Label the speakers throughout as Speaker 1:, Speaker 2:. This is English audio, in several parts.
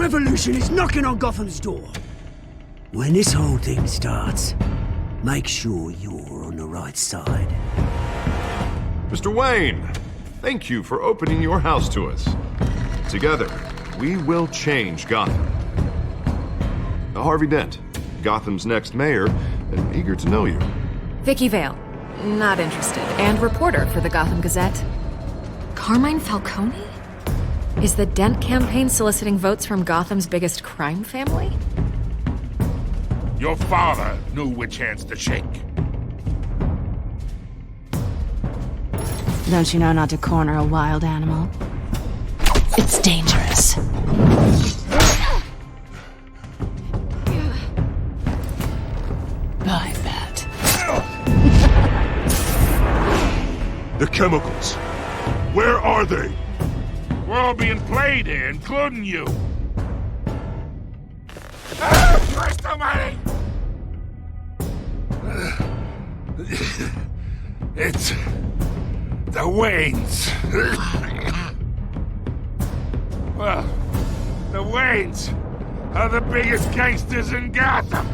Speaker 1: revolution is knocking on Gotham's door. When this whole thing starts, make sure you're on the right side.
Speaker 2: Mr. Wayne, thank you for opening your house to us. Together, we will change Gotham. Harvey Dent, Gotham's next mayor, and eager to know you.
Speaker 3: Vicky Vale, not interested, and reporter for the Gotham Gazette. Carmine Falcone? Is the Dent campaign soliciting votes from Gotham's biggest crime family?
Speaker 4: Your father knew which hands to shake.
Speaker 5: Don't you know not to corner a wild animal? It's dangerous. I bet.
Speaker 4: The chemicals. Where are they? We're all being played here, including you. Christ almighty! It's the Waynes. Well, the Waynes are the biggest gangsters in Gotham.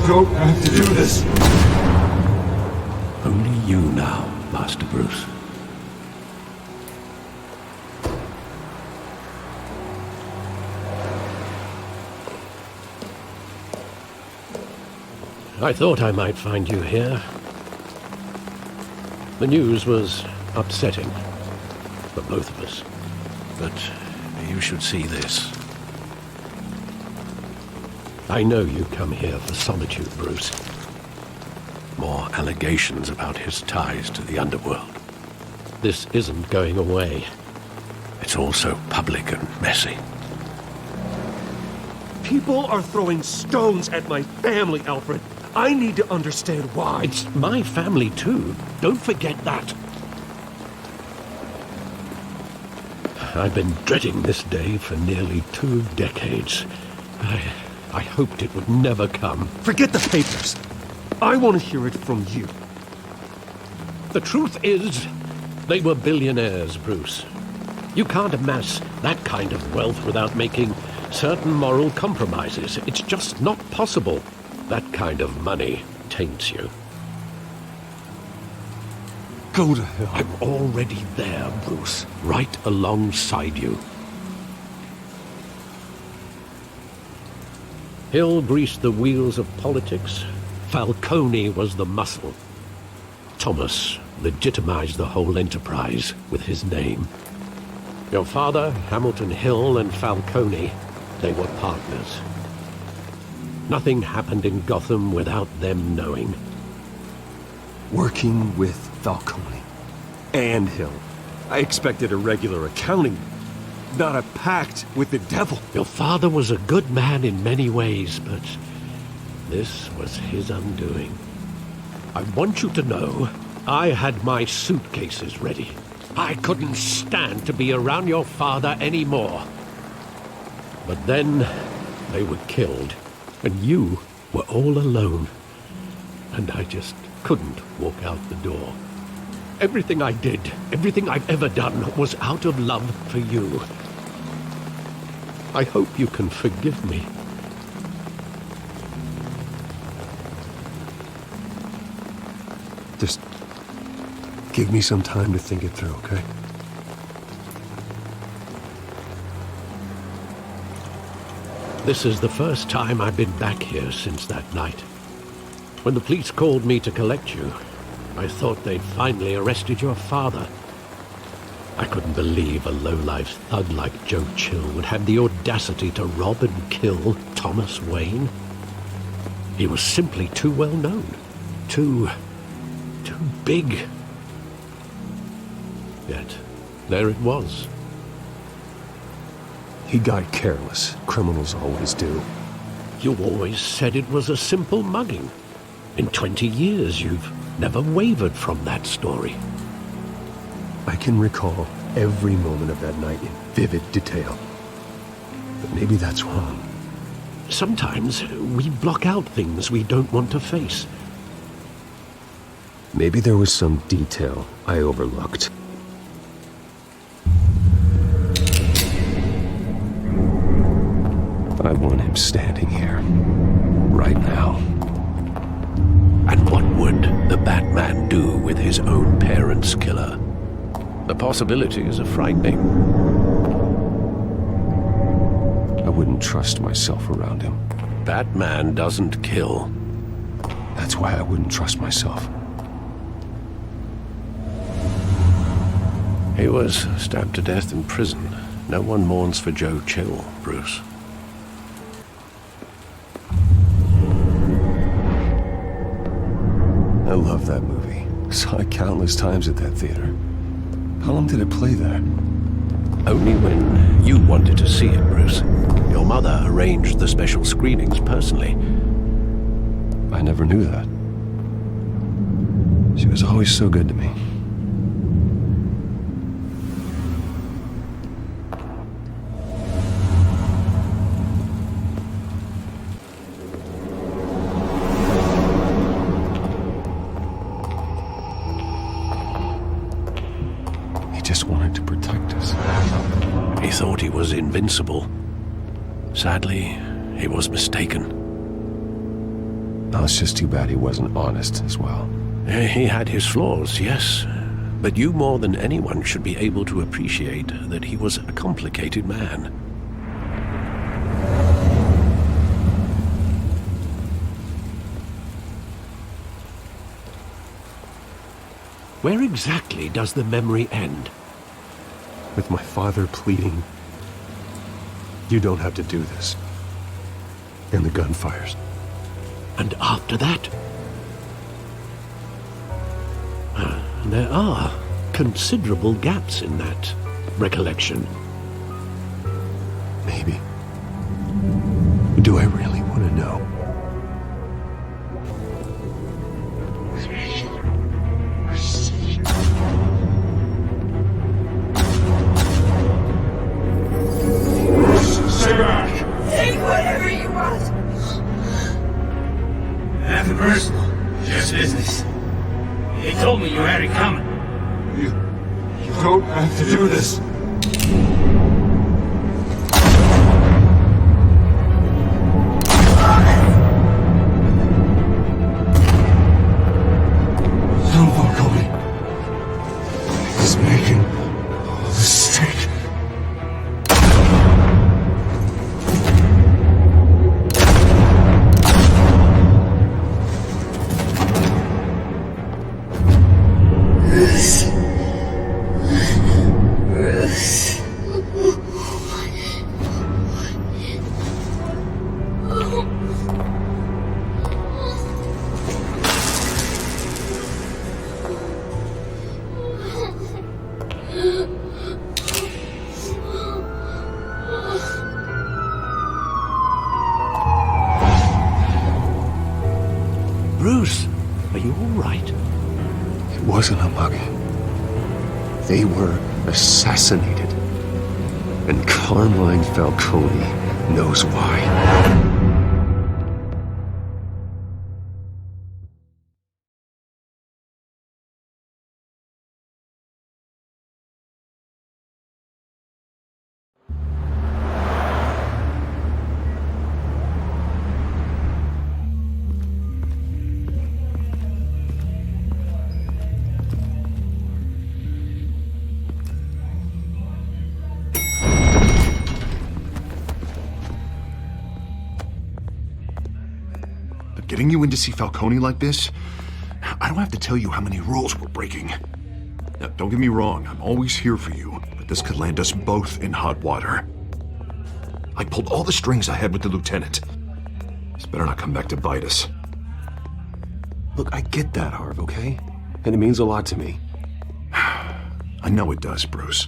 Speaker 6: Don't have to do this.
Speaker 7: Only you now, Master Bruce. I thought I might find you here. The news was upsetting for both of us. But you should see this. I know you come here for solitude, Bruce. More allegations about his ties to the underworld. This isn't going away. It's all so public and messy.
Speaker 6: People are throwing stones at my family, Alfred. I need to understand why.
Speaker 7: It's my family, too. Don't forget that. I've been dreading this day for nearly 2 decades. I hoped it would never come.
Speaker 6: Forget the papers. I want to hear it from you.
Speaker 7: The truth is, they were billionaires, Bruce. You can't amass that kind of wealth without making certain moral compromises. It's just not possible. That kind of money taints you.
Speaker 6: Go to hell.
Speaker 7: I'm already there, Bruce. Right alongside you. Hill greased the wheels of politics. Falcone was the muscle. Thomas legitimized the whole enterprise with his name. Your father, Hamilton Hill, and Falcone, they were partners. Nothing happened in Gotham without them knowing.
Speaker 6: Working with Falcone and Hill. I expected a regular accounting, not a pact with the devil.
Speaker 7: Your father was a good man in many ways, but this was his undoing. I want you to know, I had my suitcases ready. I couldn't stand to be around your father anymore. But then they were killed, and you were all alone. And I just couldn't walk out the door. Everything I did, everything I've ever done, was out of love for you. I hope you can forgive me.
Speaker 6: Just give me some time to think it through, okay?
Speaker 7: This is the first time I've been back here since that night. When the police called me to collect you, I thought they'd finally arrested your father. I couldn't believe a low-life thug like Joe Chill would have the audacity to rob and kill Thomas Wayne. He was simply too well known. Too big. Yet, there it was.
Speaker 6: He got careless. Criminals always do.
Speaker 7: You always said it was a simple mugging. In 20 years, you've never wavered from that story.
Speaker 6: I can recall every moment of that night in vivid detail. But maybe that's wrong.
Speaker 7: Sometimes we block out things we don't want to face.
Speaker 6: Maybe there was some detail I overlooked. I want him standing here, right now.
Speaker 7: And what would the Batman do with his own parents' killer? The possibilities are frightening.
Speaker 6: I wouldn't trust myself around him.
Speaker 7: Batman doesn't kill.
Speaker 6: That's why I wouldn't trust myself.
Speaker 7: He was stabbed to death in prison. No one mourns for Joe Chill, Bruce.
Speaker 6: I love that movie. Saw it countless times at that theater. How long did it play there?
Speaker 7: Only when you wanted to see it, Bruce. Your mother arranged the special screenings personally.
Speaker 6: I never knew that. She was always so good to me. He just wanted to protect us.
Speaker 7: He thought he was invincible. Sadly, he was mistaken.
Speaker 6: Oh, it's just too bad he wasn't honest as well.
Speaker 7: He had his flaws, yes. But you more than anyone should be able to appreciate that he was a complicated man. Where exactly does the memory end?
Speaker 6: With my father pleading, "You don't have to do this." And the gun fires.
Speaker 7: And after that? There are considerable gaps in that recollection.
Speaker 6: Maybe. Do I really want to know?
Speaker 4: Stay back!
Speaker 1: Take whatever you want. Nothing personal, just business. He told me you had it coming.
Speaker 4: You don't have to do this. Don't Falcone. He's making a mistake.
Speaker 7: Bruce, are you all right?
Speaker 6: It wasn't a mugging. They were assassinated. And Carmine Falcone knows why.
Speaker 2: Getting you in to see Falcone like this? I don't have to tell you how many rules we're breaking. Now, don't get me wrong, I'm always here for you, but this could land us both in hot water. I pulled all the strings I had with the lieutenant. This better not come back to bite us.
Speaker 6: Look, I get that, Harv, okay? And it means a lot to me.
Speaker 2: I know it does, Bruce.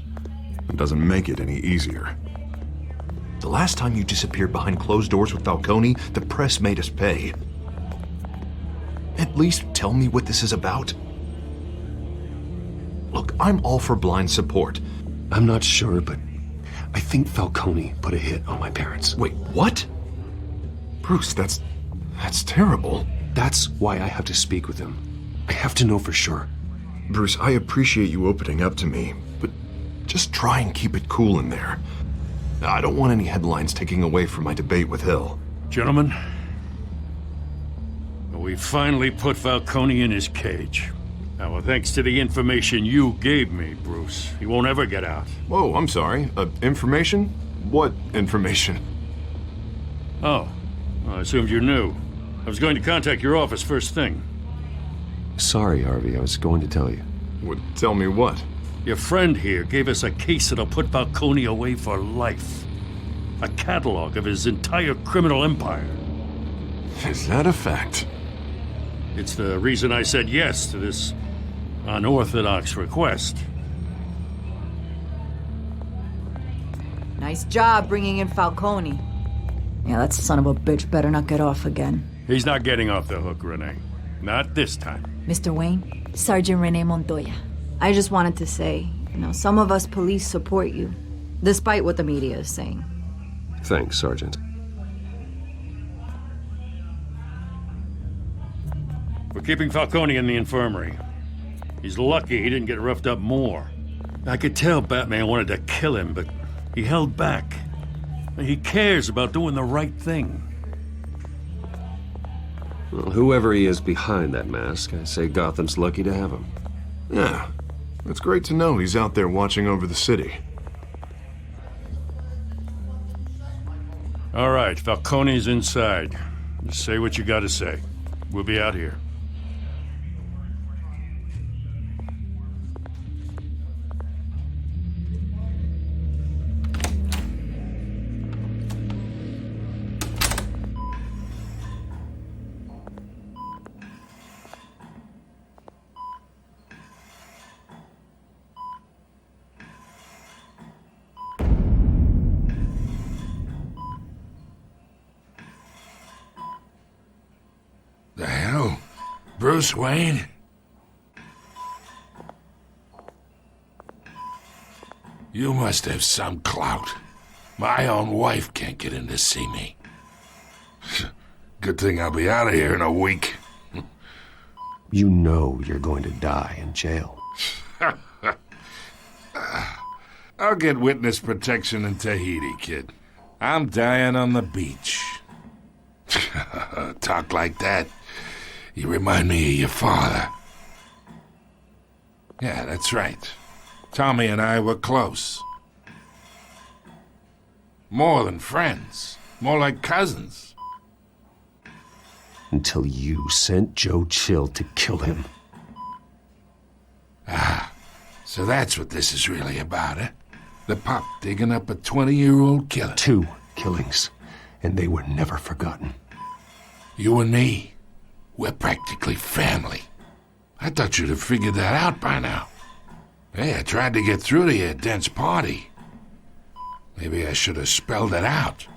Speaker 2: It doesn't make it any easier. The last time you disappeared behind closed doors with Falcone, the press made us pay. At least tell me what this is about. Look, I'm all for blind support.
Speaker 6: I'm not sure, but I think Falcone put a hit on my parents.
Speaker 2: Wait, what? Bruce, that's terrible.
Speaker 6: That's why I have to speak with him. I have to know for sure.
Speaker 2: Bruce, I appreciate you opening up to me, but just try and keep it cool in there. I don't want any headlines taking away from my debate with Hill.
Speaker 8: Gentlemen, we finally put Falcone in his cage. Now, thanks to the information you gave me, Bruce, he won't ever get out.
Speaker 2: Whoa, I'm sorry. Information? What information?
Speaker 8: Oh, well, I assumed you knew. I was going to contact your office first thing.
Speaker 6: Sorry, Harvey, I was going to tell you.
Speaker 2: Tell me what?
Speaker 8: Your friend here gave us a case that'll put Falcone away for life. A catalog of his entire criminal empire.
Speaker 2: Is that a fact?
Speaker 8: It's the reason I said yes to this unorthodox request.
Speaker 9: Nice job bringing in Falcone. Yeah, that son of a bitch better not get off again.
Speaker 8: He's not getting off the hook, Renee. Not this time.
Speaker 9: Mr. Wayne, Sergeant Renee Montoya. I just wanted to say, some of us police support you, despite what the media is saying.
Speaker 6: Thanks, Sergeant.
Speaker 8: We're keeping Falcone in the infirmary. He's lucky he didn't get roughed up more. I could tell Batman wanted to kill him, but he held back. He cares about doing the right thing.
Speaker 6: Well, whoever he is behind that mask, I say Gotham's lucky to have him.
Speaker 2: Yeah, it's great to know he's out there watching over the city.
Speaker 8: All right, Falcone's inside. Just say what you gotta say. We'll be out here.
Speaker 4: The hell? Bruce Wayne? You must have some clout. My own wife can't get in to see me. Good thing I'll be out of here in a week.
Speaker 6: You know you're going to die in jail.
Speaker 4: I'll get witness protection in Tahiti, kid. I'm dying on the beach. Talk like that. You remind me of your father. Yeah, that's right. Tommy and I were close. More than friends. More like cousins.
Speaker 6: Until you sent Joe Chill to kill him.
Speaker 4: So that's what this is really about, eh? The pup digging up a 20-year-old killer.
Speaker 6: 2 killings, and they were never forgotten.
Speaker 4: You and me, we're practically family. I thought you'd have figured that out by now. Hey, I tried to get through to you at Dent's party. Maybe I should have spelled it out.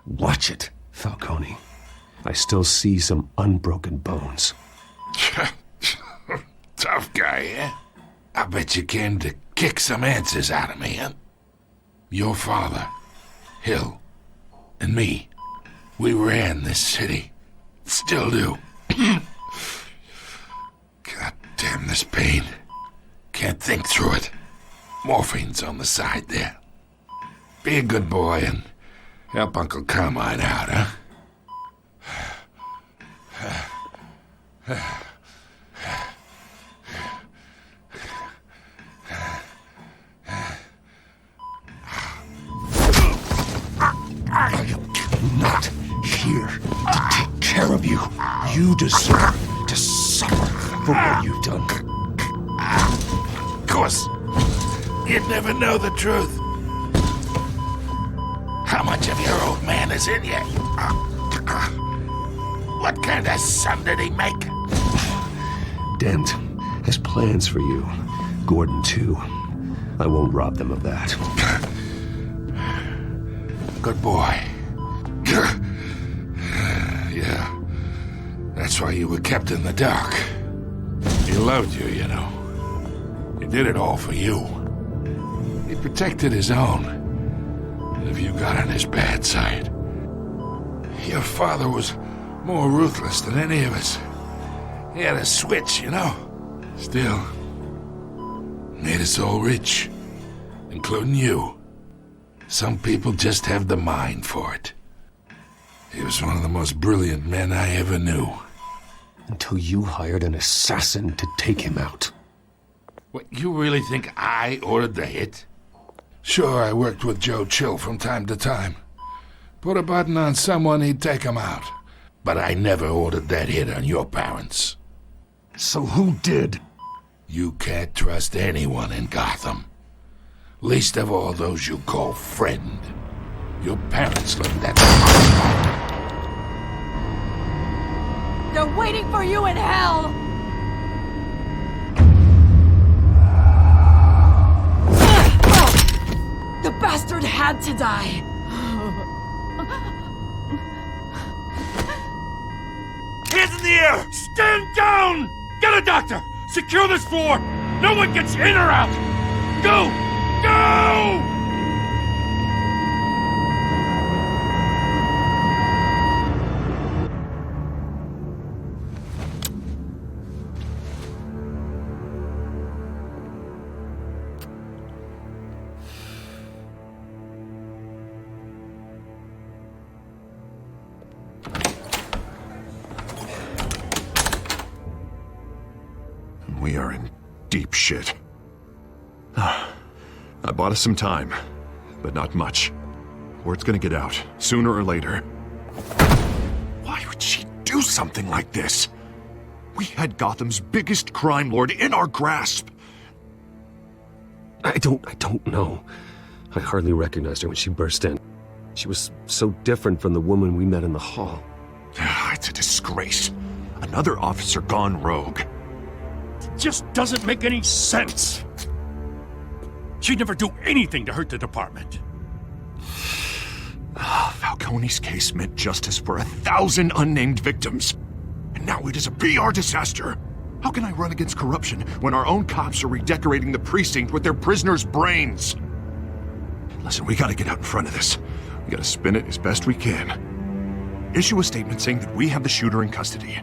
Speaker 6: Watch it, Falcone. I still see some unbroken bones.
Speaker 4: Tough guy, eh? I bet you came to kick some answers out of me, huh? Your father, Hill, and me, we ran this city. Still do. God damn this pain. Can't think through it. Morphine's on the side there. Be a good boy and help Uncle Carmine out, huh?
Speaker 6: Not here to take care of you. You deserve to suffer for what you've done.
Speaker 4: Of course, you'd never know the truth. How much of your old man is in you? What kind of son did he make?
Speaker 6: Dent has plans for you. Gordon, too. I won't rob them of that.
Speaker 4: Good boy. Yeah. That's why you were kept in the dark. He loved you, you know. He did it all for you. He protected his own. And if you got on his bad side, your father was more ruthless than any of us. He had a switch, you know. Still, made us all rich, including you. Some people just have the mind for it. He was one of the most brilliant men I ever knew.
Speaker 7: Until you hired an assassin to take him out.
Speaker 4: What, you really think I ordered the hit? Sure, I worked with Joe Chill from time to time. Put a button on someone, he'd take him out. But I never ordered that hit on your parents.
Speaker 7: So who did?
Speaker 4: You can't trust anyone in Gotham. Least of all those you call friend. Your parents learned that.
Speaker 9: They're waiting for you in hell! The bastard had to die!
Speaker 8: Hands in the air! Stand down! Get a doctor! Secure this floor! No one gets in or out! Go! Go!
Speaker 2: We are in deep shit. I bought us some time, but not much. Word's gonna get out, sooner or later. Why would she do something like this? We had Gotham's biggest crime lord in our grasp.
Speaker 6: I don't know. I hardly recognized her when she burst in. She was so different from the woman we met in the hall.
Speaker 2: It's a disgrace. Another officer gone rogue.
Speaker 8: Just doesn't make any sense. She'd never do anything to hurt the department.
Speaker 2: Falcone's case meant justice for 1,000 unnamed victims. And now it is a PR disaster. How can I run against corruption when our own cops are redecorating the precinct with their prisoners' brains? Listen, we gotta get out in front of this. We gotta spin it as best we can. Issue a statement saying that we have the shooter in custody.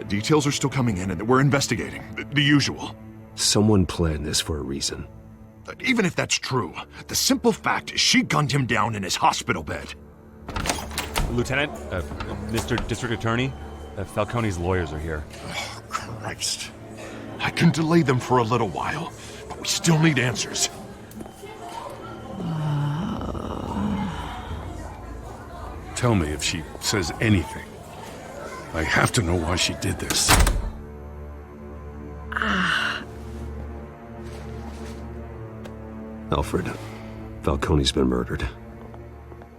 Speaker 2: Details are still coming in and that we're investigating. The usual.
Speaker 6: Someone planned this for a reason.
Speaker 2: Even if that's true, the simple fact is she gunned him down in his hospital bed.
Speaker 10: Lieutenant, Mr. District Attorney, Falcone's lawyers are here.
Speaker 2: Oh, Christ. I can delay them for a little while, but we still need answers.
Speaker 8: Tell me if she says anything. I have to know why she did this.
Speaker 6: Alfred, Falcone's been murdered.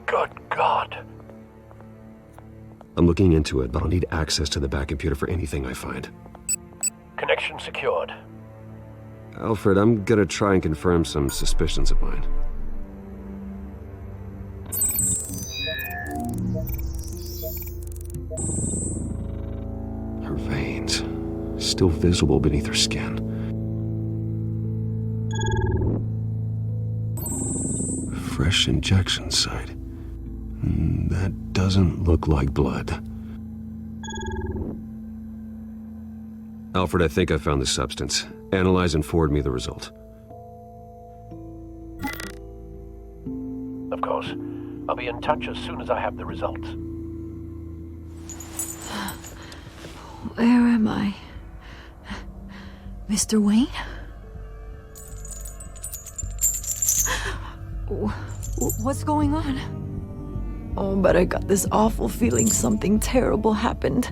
Speaker 7: Good God.
Speaker 6: I'm looking into it, but I'll need access to the back computer for anything I find.
Speaker 7: Connection secured.
Speaker 6: Alfred, I'm gonna try and confirm some suspicions of mine. Her veins, still visible beneath her skin. Fresh injection site. That doesn't look like blood. Alfred, I think I found the substance. Analyze and forward me the result.
Speaker 7: Of course. I'll be in touch as soon as I have the results.
Speaker 9: Where am I? Mr. Wayne? What's going on? Oh, but I got this awful feeling something terrible happened.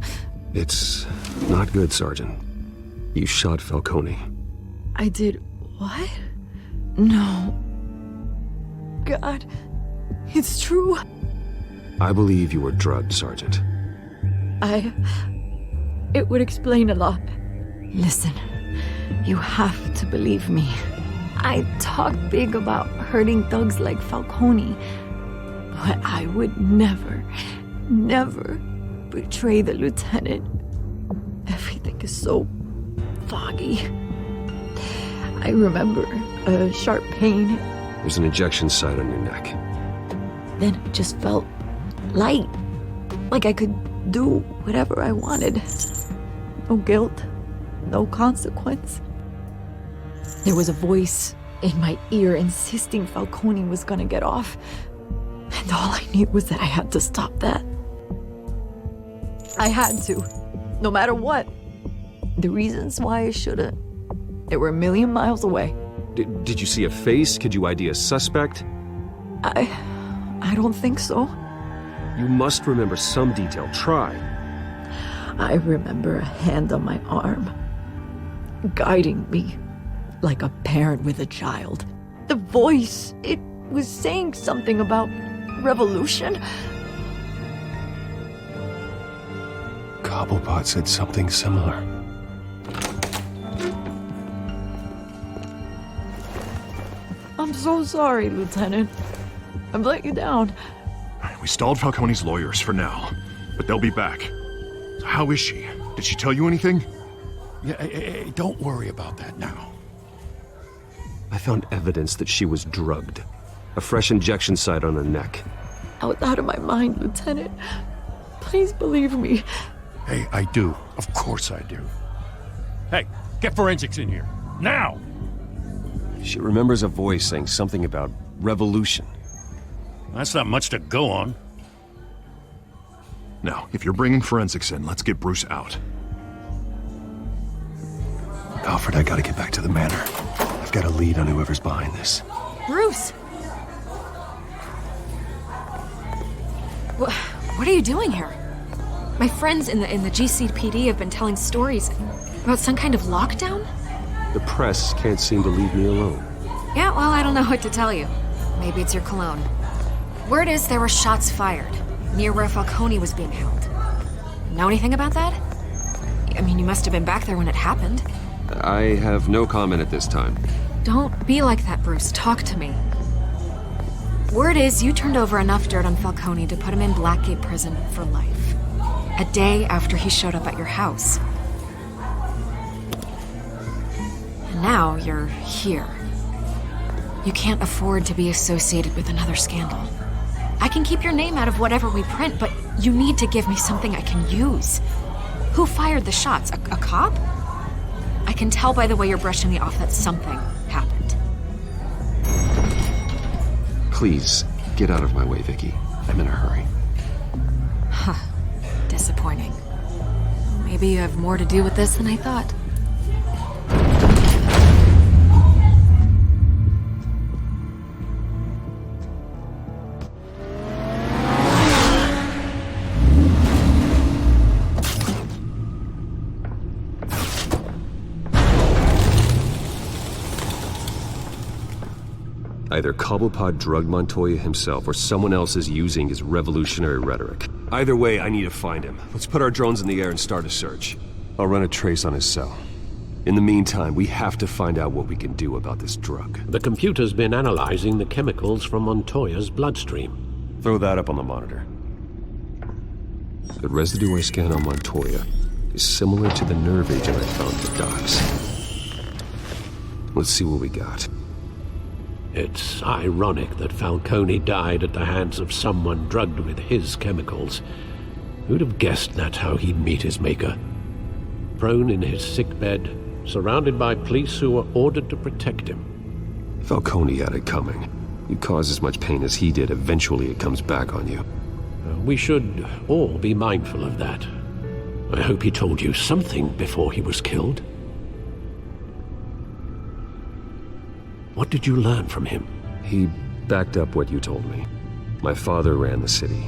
Speaker 6: It's not good, Sergeant. You shot Falcone.
Speaker 9: I did what? No. God, it's true.
Speaker 6: I believe you were drugged, Sergeant.
Speaker 9: It would explain a lot. Listen, you have to believe me. I talk big about hurting thugs like Falcone, But I would never, never betray the lieutenant. Everything is so foggy. I remember a sharp pain.
Speaker 6: There's an injection site on your neck.
Speaker 9: Then it just felt light. Like I could do whatever I wanted. No guilt, no consequence. There was a voice in my ear insisting Falcone was gonna get off. And all I knew was that I had to stop that. I had to, no matter what. The reasons why I shouldn't, they were a million miles away.
Speaker 6: Did you see a face? Could you ID a suspect?
Speaker 9: I don't think so.
Speaker 6: You must remember some detail. Try.
Speaker 9: I remember a hand on my arm, guiding me like a parent with a child. The voice, it was saying something about revolution.
Speaker 6: Cobblepot said something similar.
Speaker 9: I'm so sorry, Lieutenant. I've let you down.
Speaker 2: We stalled Falcone's lawyers for now, but they'll be back. So how is she? Did she tell you anything?
Speaker 4: Yeah, hey, don't worry about that now.
Speaker 6: I found evidence that she was drugged. A fresh injection site on her neck.
Speaker 9: I was out of my mind, Lieutenant. Please believe me.
Speaker 4: Hey, I do. Of course I do.
Speaker 8: Hey, get forensics in here. Now!
Speaker 6: She remembers a voice saying something about revolution.
Speaker 8: That's not much to go on.
Speaker 2: Now, if you're bringing forensics in, let's get Bruce out.
Speaker 6: Alfred, I gotta get back to the manor. I've got a lead on whoever's behind this.
Speaker 3: Bruce! What are you doing here? My friends in the GCPD have been telling stories about some kind of lockdown?
Speaker 6: The press can't seem to leave me alone.
Speaker 3: Yeah, well, I don't know what to tell you. Maybe it's your cologne. Word is there were shots fired near where Falcone was being held. Know anything about that? I mean, you must have been back there when it happened.
Speaker 6: I have no comment at this time.
Speaker 3: Don't be like that, Bruce. Talk to me. Word is you turned over enough dirt on Falcone to put him in Blackgate Prison for life. A day after he showed up at your house. And now you're here. You can't afford to be associated with another scandal. I can keep your name out of whatever we print, but you need to give me something I can use. Who fired the shots? A cop? I can tell by the way you're brushing me off that something happened.
Speaker 6: Please, get out of my way, Vicky. I'm in a hurry.
Speaker 3: Huh. Disappointing. Maybe you have more to do with this than I thought.
Speaker 6: Either Cobblepot drugged Montoya himself or someone else is using his revolutionary rhetoric. Either way, I need to find him. Let's put our drones in the air and start a search. I'll run a trace on his cell. In the meantime, we have to find out what we can do about this drug.
Speaker 7: The computer's been analyzing the chemicals from Montoya's bloodstream.
Speaker 6: Throw that up on the monitor. The residue I scan on Montoya is similar to the nerve agent I found at the docks. Let's see what we got.
Speaker 7: It's ironic that Falcone died at the hands of someone drugged with his chemicals. Who'd have guessed that's how he'd meet his maker? Prone in his sickbed, surrounded by police who were ordered to protect him.
Speaker 6: Falcone had it coming. You cause as much pain as he did, eventually it comes back on you.
Speaker 7: We should all be mindful of that. I hope he told you something before he was killed. What did you learn from him?
Speaker 6: He backed up what you told me. My father ran the city,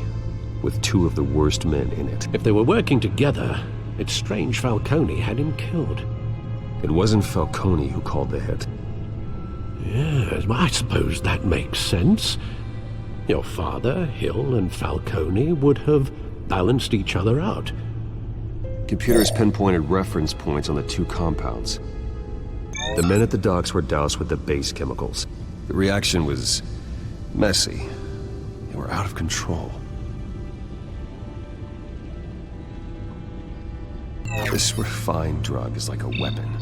Speaker 6: with two of the worst men in it.
Speaker 7: If they were working together, it's strange Falcone had him killed.
Speaker 6: It wasn't Falcone who called the hit.
Speaker 7: Yes, well, I suppose that makes sense. Your father, Hill, and Falcone would have balanced each other out.
Speaker 6: Computers pinpointed reference points on the two compounds. The men at the docks were doused with the base chemicals. The reaction was messy. They were are out of control. This refined drug is like a weapon.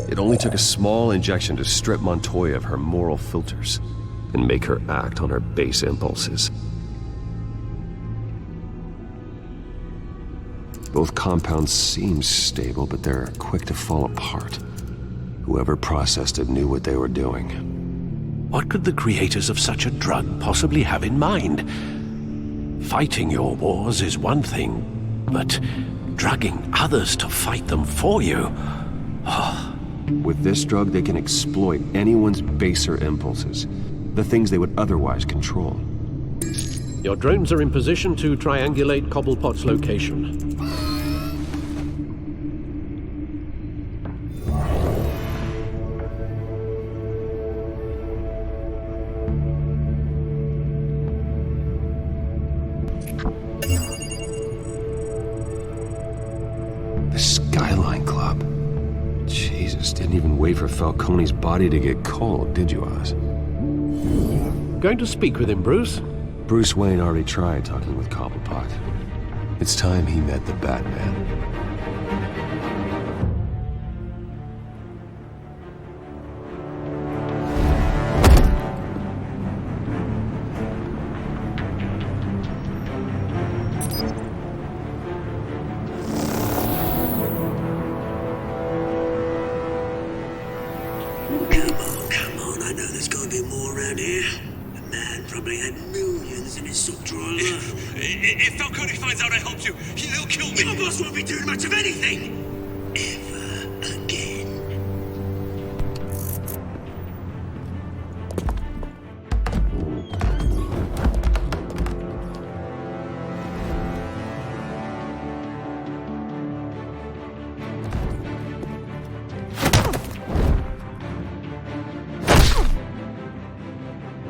Speaker 6: It only took a small injection to strip Montoya of her moral filters and make her act on her base impulses. Both compounds seem stable, but they're quick to fall apart. Whoever processed it knew what they were doing.
Speaker 7: What could the creators of such a drug possibly have in mind? Fighting your wars is one thing, but drugging others to fight them for you?
Speaker 6: With this drug, they can exploit anyone's baser impulses, the things they would otherwise control.
Speaker 7: Your drones are in position to triangulate Cobblepot's location.
Speaker 6: The Skyline Club. Jesus, didn't even wait for Falcone's body to get cold, did you, Oz?
Speaker 7: Going to speak with him, Bruce?
Speaker 6: Bruce Wayne already tried talking with Cobblepot. It's time he met the Batman.
Speaker 1: Come on, I know there's gotta be more around here. The man probably had millions in his sock drawer alone.
Speaker 11: If Falcone finds out I helped you, he'll kill me.
Speaker 1: Your boss won't be doing much of anything! Ever again.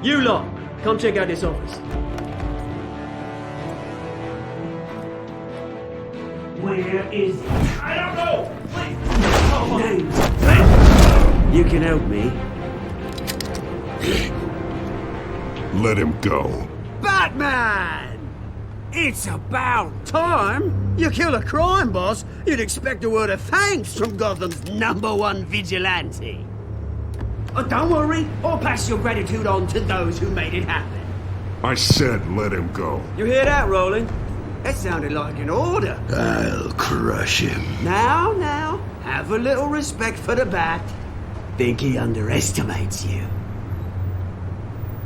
Speaker 12: You lot, come check out this office.
Speaker 1: Where is he?
Speaker 11: I don't know.
Speaker 1: Names. You can help me.
Speaker 4: Let him go.
Speaker 1: Batman! It's about time. You kill a crime boss, you'd expect a word of thanks from Gotham's #1 vigilante. Oh, don't worry, I'll pass your gratitude on to those who made it happen.
Speaker 4: I said let him go.
Speaker 1: You hear that, Roland? That sounded like an order.
Speaker 6: I'll crush him.
Speaker 1: Now, have a little respect for the Bat. Think he underestimates you.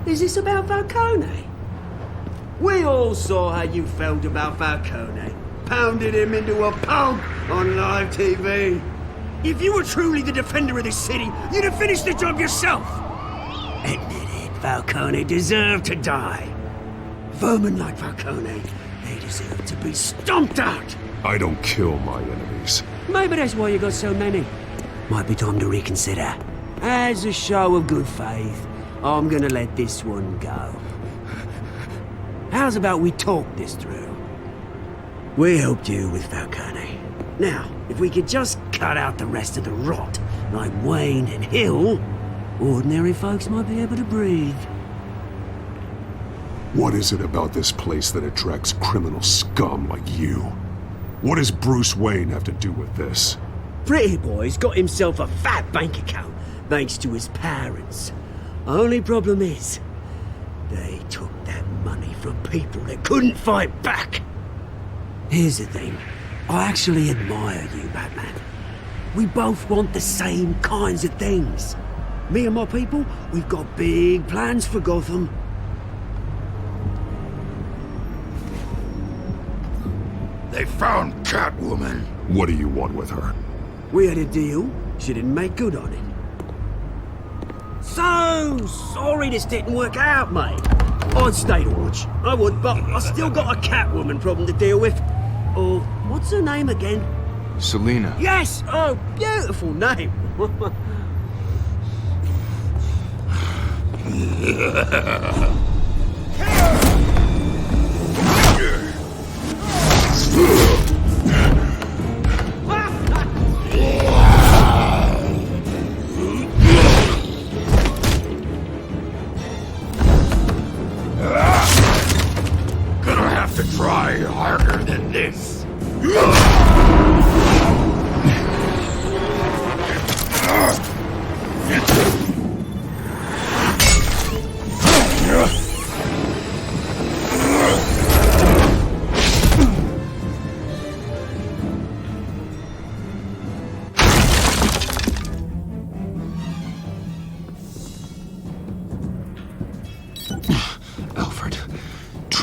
Speaker 1: Is this about Falcone? We all saw how you felt about Falcone. Pounded him into a pulp on live TV. If you were truly the defender of this city, you'd have finished the job yourself. Admit it, Falcone deserved to die. Vermin like Falcone, they deserve to be stomped out.
Speaker 4: I don't kill my enemies.
Speaker 1: Maybe that's why you got so many. Might be time to reconsider. As a show of good faith, I'm gonna let this one go. How's about we talk this through? We helped you with Falcone. Now, if we could just cut out the rest of the rot, like Wayne and Hill, ordinary folks might be able to breathe.
Speaker 4: What is it about this place that attracts criminal scum like you? What does Bruce Wayne have to do with this?
Speaker 1: Pretty Boy's got himself a fat bank account, thanks to his parents. Only problem is, they took that money from people that couldn't fight back. Here's the thing. I actually admire you, Batman. We both want the same kinds of things. Me and my people, we've got big plans for Gotham.
Speaker 4: They found Catwoman. What do you want with her?
Speaker 1: We had a deal. She didn't make good on it. So sorry this didn't work out, mate. I'd stay to watch. I would, but I still got a Catwoman problem to deal with. Oh, what's her name again?
Speaker 11: Selena.
Speaker 1: Yes! Oh, beautiful name.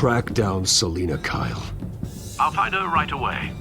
Speaker 6: track down Selina Kyle.
Speaker 13: I'll find her right away.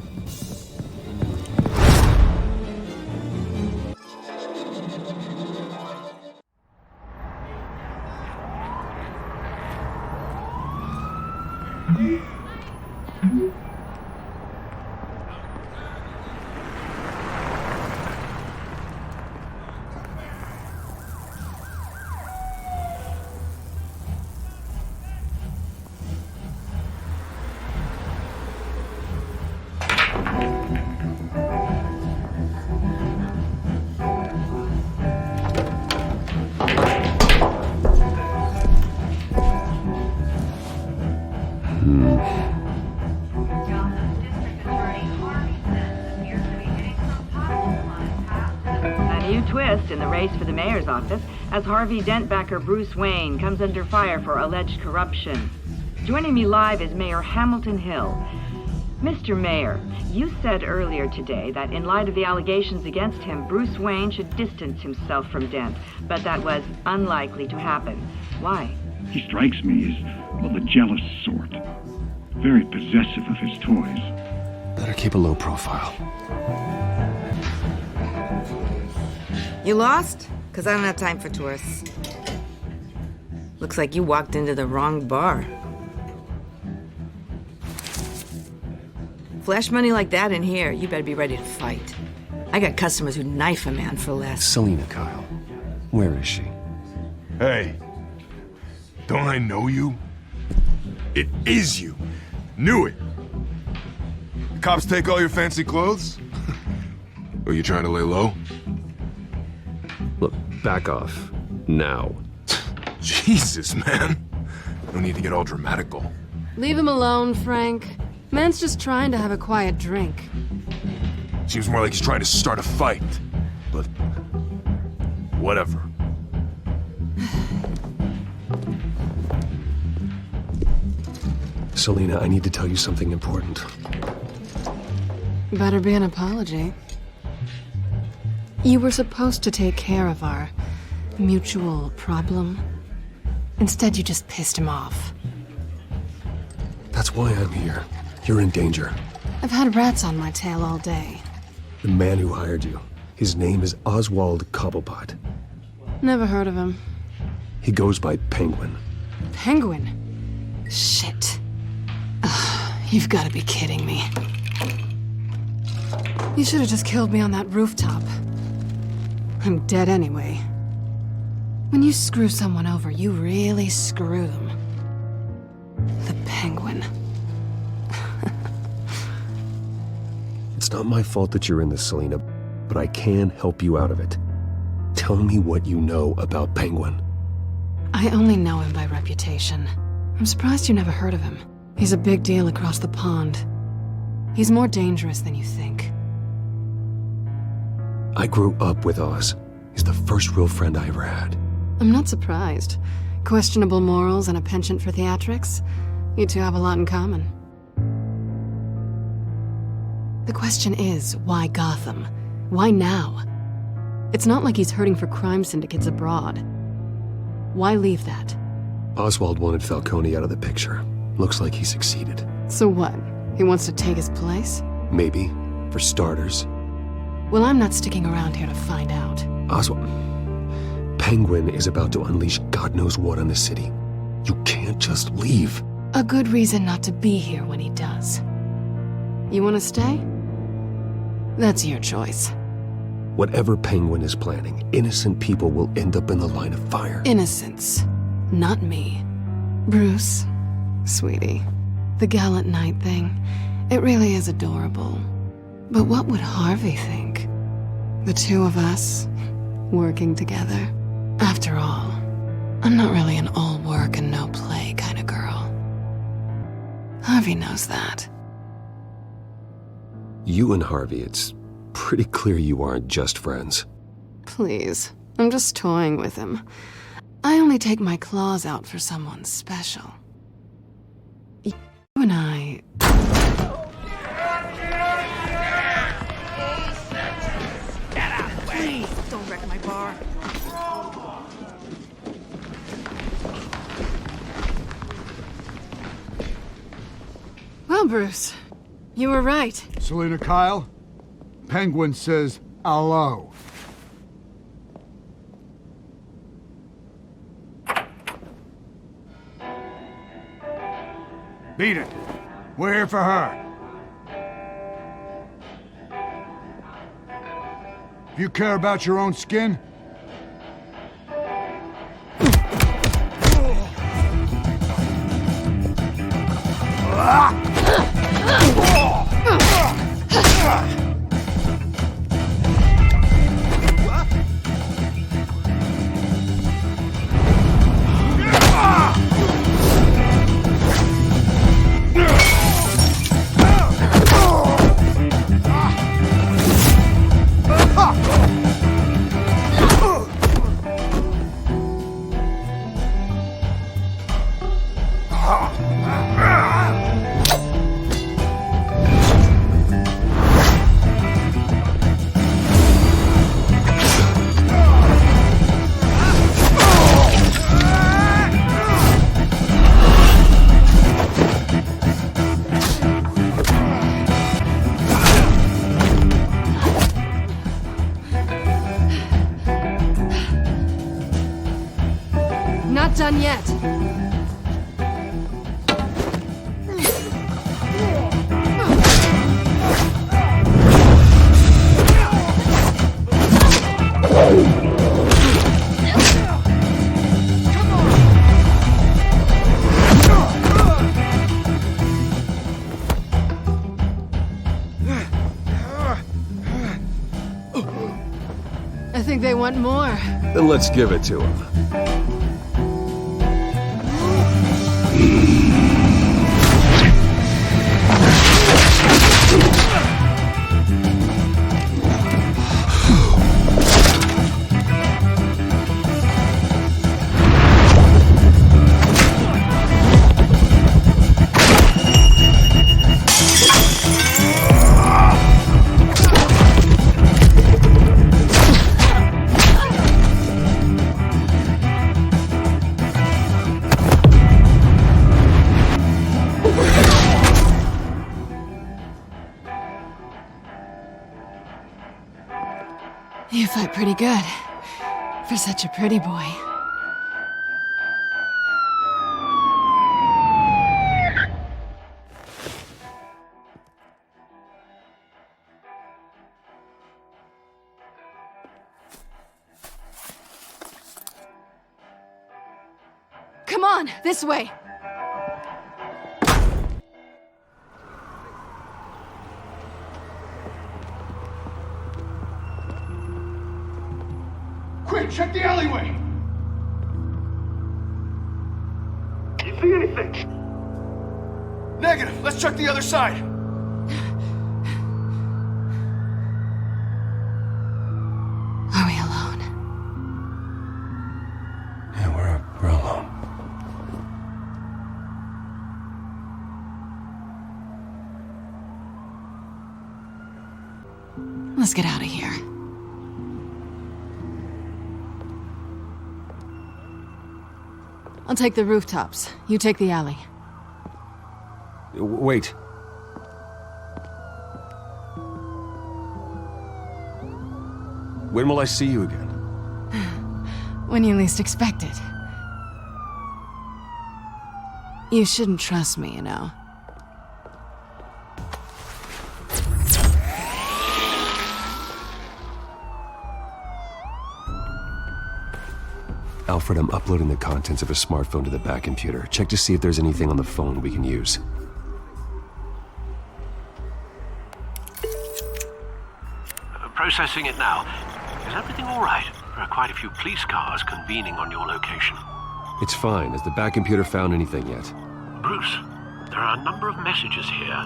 Speaker 14: Twist in the race for the mayor's office as Harvey Dent backer Bruce Wayne comes under fire for alleged corruption. Joining me live is Mayor Hamilton Hill. Mr. Mayor, you said earlier today that in light of the allegations against him, Bruce Wayne should distance himself from Dent, but that was unlikely to happen. Why?
Speaker 15: He strikes me as, well, the jealous sort. Very possessive of his toys.
Speaker 6: Better keep a low profile.
Speaker 16: You lost? Because I don't have time for tourists. Looks like you walked into the wrong bar. Flash money like that in here, you better be ready to fight. I got customers who knife a man for less.
Speaker 6: Selina Kyle. Where is she?
Speaker 17: Hey. Don't I know you? It is you. Knew it. The cops take all your fancy clothes? Are you trying to lay low?
Speaker 6: Look, back off. Now.
Speaker 17: Jesus, man. No need to get all dramatical.
Speaker 5: Leave him alone, Frank. Man's just trying to have a quiet drink.
Speaker 17: Seems more like he's trying to start a fight. But... whatever.
Speaker 6: Selina, I need to tell you something important.
Speaker 5: Better be an apology. You were supposed to take care of our mutual problem. Instead, you just pissed him off.
Speaker 6: That's why I'm here. You're in danger.
Speaker 5: I've had rats on my tail all day.
Speaker 6: The man who hired you, his name is Oswald Cobblepot.
Speaker 5: Never heard of him.
Speaker 6: He goes by Penguin.
Speaker 5: Penguin? Shit. You've got to be kidding me. You should have just killed me on that rooftop. I'm dead anyway. When you screw someone over, you really screw them. The Penguin.
Speaker 6: It's not my fault that you're in this, Selina, but I can help you out of it. Tell me what you know about Penguin.
Speaker 5: I only know him by reputation. I'm surprised you never heard of him. He's a big deal across the pond. He's more dangerous than you think.
Speaker 6: I grew up with Oz. He's the first real friend I ever had.
Speaker 5: I'm not surprised. Questionable morals and a penchant for theatrics. You two have a lot in common. The question is, why Gotham? Why now? It's not like he's hurting for crime syndicates abroad. Why leave that?
Speaker 6: Oswald wanted Falcone out of the picture. Looks like he succeeded.
Speaker 5: So what? He wants to take his place?
Speaker 6: Maybe, for starters.
Speaker 5: Well, I'm not sticking around here to find out.
Speaker 6: Oswald... Penguin is about to unleash God knows what on the city. You can't just leave.
Speaker 5: A good reason not to be here when he does. You want to stay? That's your choice.
Speaker 6: Whatever Penguin is planning, innocent people will end up in the line of fire.
Speaker 5: Innocence. Not me. Bruce, sweetie, the gallant knight thing, it really is adorable. But what would Harvey think? The two of us, working together. After all, I'm not really an all work and no play kind of girl. Harvey knows that.
Speaker 6: You and Harvey, it's pretty clear you aren't just friends.
Speaker 5: Please, I'm just toying with him. I only take my claws out for someone special. You and I...
Speaker 16: Get out of the way! Please, don't wreck my bar.
Speaker 5: Well, Bruce, you were right.
Speaker 18: Selina Kyle, Penguin says hello. Beat it. We're here for her. If you care about your own skin,
Speaker 5: not done yet. I think they want more.
Speaker 6: Then let's give it to him.
Speaker 5: You fight pretty good. For such a pretty boy. Come on, this way.
Speaker 18: quick, check the alleyway!
Speaker 11: You see anything?
Speaker 18: Negative. Let's check the other side.
Speaker 5: Are we alone?
Speaker 4: Yeah, we're alone.
Speaker 5: Let's get out of here. I'll take the rooftops. You take the alley.
Speaker 6: Wait. When will I see you again?
Speaker 5: When you least expect it. You shouldn't trust me, you know.
Speaker 6: Alfred, I'm uploading the contents of a smartphone to the back computer. Check to see if there's anything on the phone we can use.
Speaker 13: Processing it now. Is everything all right? There are quite a few police cars convening on your location.
Speaker 6: It's fine. Has the back computer found anything yet?
Speaker 13: Bruce, there are a number of messages here.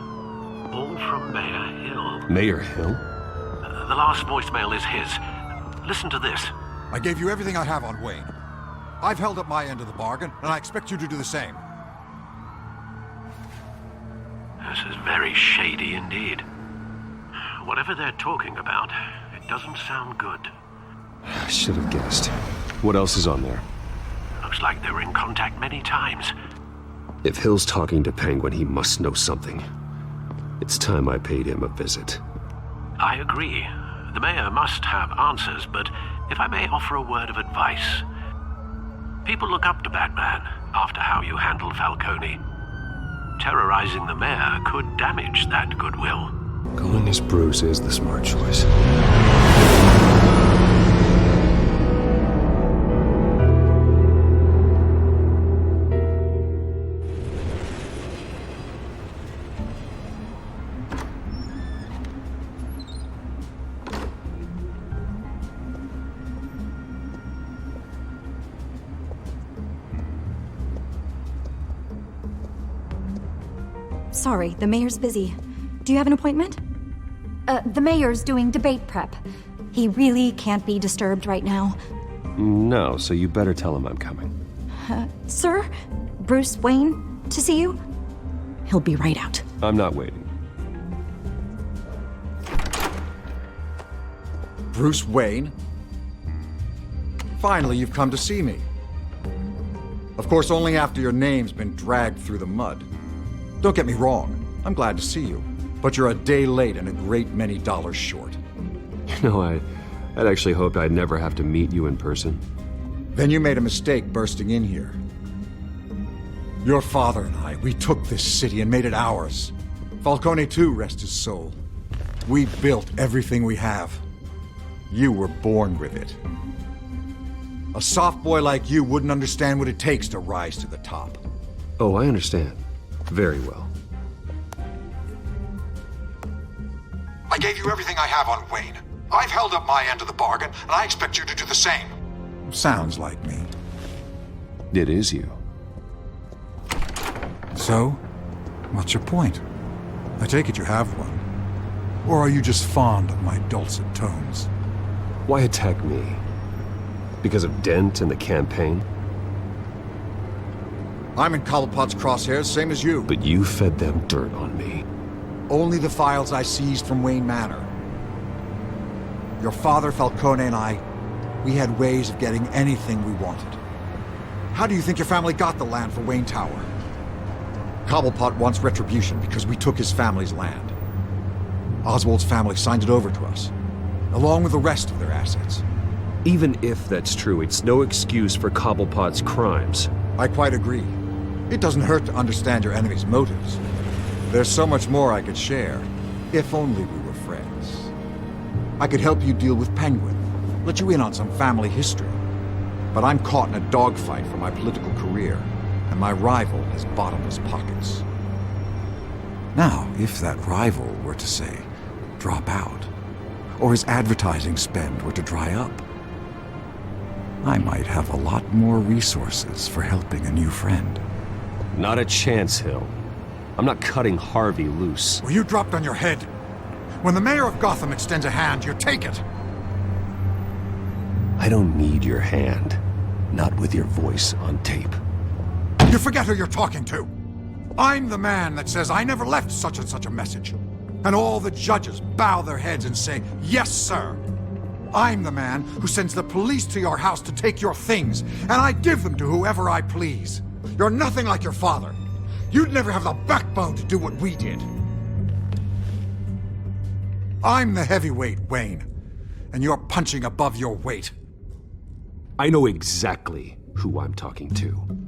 Speaker 13: All from Mayor Hill.
Speaker 6: Mayor Hill?
Speaker 13: The last voicemail is his. Listen to this.
Speaker 19: I gave you everything I have on Wayne. I've held up my end of the bargain, and I expect you to do the same.
Speaker 13: This is very shady indeed. Whatever they're talking about, it doesn't sound good.
Speaker 6: I should have guessed. What else is on there?
Speaker 13: Looks like they were in contact many times.
Speaker 6: If Hill's talking to Penguin, he must know something. It's time I paid him a visit.
Speaker 13: I agree. The mayor must have answers, but if I may offer a word of advice. People look up to Batman after how you handled Falcone. Terrorizing the mayor could damage that goodwill.
Speaker 6: Going as Bruce is the smart choice.
Speaker 20: Sorry, the mayor's busy. Do you have an appointment? The mayor's doing debate prep. He really can't be disturbed right now.
Speaker 6: No, so you better tell him I'm coming.
Speaker 20: Sir? Bruce Wayne to see you? He'll be right out.
Speaker 6: I'm not waiting.
Speaker 19: Bruce Wayne? Finally, you've come to see me. Of course, only after your name's been dragged through the mud. Don't get me wrong, I'm glad to see you. But you're a day late and a great many dollars short.
Speaker 6: You know, I'd actually hoped I'd never have to meet you in person.
Speaker 19: Then you made a mistake bursting in here. Your father and I, we took this city and made it ours. Falcone too, rest his soul. We built everything we have. You were born with it. A soft boy like you wouldn't understand what it takes to rise to the top.
Speaker 6: Oh, I understand. Very well.
Speaker 19: I gave you everything I have on Wayne. I've held up my end of the bargain, and I expect you to do the same. Sounds like me.
Speaker 6: It is you.
Speaker 19: So, what's your point? I take it you have one. Or are you just fond of my dulcet tones?
Speaker 6: Why attack me? Because of Dent and the campaign?
Speaker 19: I'm in Cobblepot's crosshairs, same as you.
Speaker 6: But you fed them dirt on me.
Speaker 19: Only the files I seized from Wayne Manor. Your father, Falcone, and I, we had ways of getting anything we wanted. How do you think your family got the land for Wayne Tower? Cobblepot wants retribution because we took his family's land. Oswald's family signed it over to us, along with the rest of their assets.
Speaker 6: Even if that's true, it's no excuse for Cobblepot's crimes.
Speaker 19: I quite agree. It doesn't hurt to understand your enemy's motives. There's so much more I could share, if only we were friends. I could help you deal with Penguin, let you in on some family history. But I'm caught in a dogfight for my political career, and my rival has bottomless pockets. Now, if that rival were to say, drop out, or his advertising spend were to dry up, I might have a lot more resources for helping a new friend.
Speaker 6: Not a chance, Hill. I'm not cutting Harvey loose.
Speaker 19: Well, you dropped on your head. When the mayor of Gotham extends a hand, you take it.
Speaker 6: I don't need your hand. Not with your voice on tape.
Speaker 19: You forget who you're talking to. I'm the man that says I never left such and such a message. And all the judges bow their heads and say, yes, sir. I'm the man who sends the police to your house to take your things, and I give them to whoever I please. You're nothing like your father. You'd never have the backbone to do what we did. I'm the heavyweight, Wayne, and you're punching above your weight.
Speaker 6: I know exactly who I'm talking to.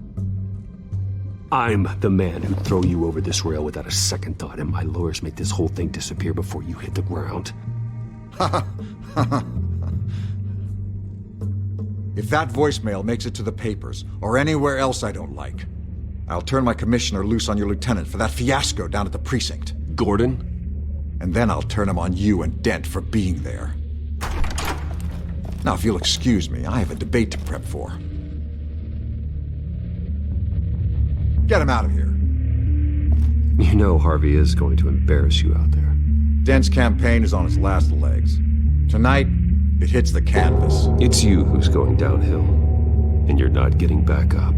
Speaker 6: I'm the man who'd throw you over this rail without a second thought, and my lawyers make this whole thing disappear before you hit the ground. If that voicemail makes it to the papers, or anywhere else I don't like, I'll turn my commissioner loose on your lieutenant for that fiasco down at the precinct. Gordon? And then I'll turn him on you and Dent for being there. Now, if you'll excuse me, I have a debate to prep for. Get him out of here. You know Harvey is going to embarrass you out there. Dent's campaign is on its last legs. Tonight, it hits the canvas. It's you who's going downhill, and you're not getting back up.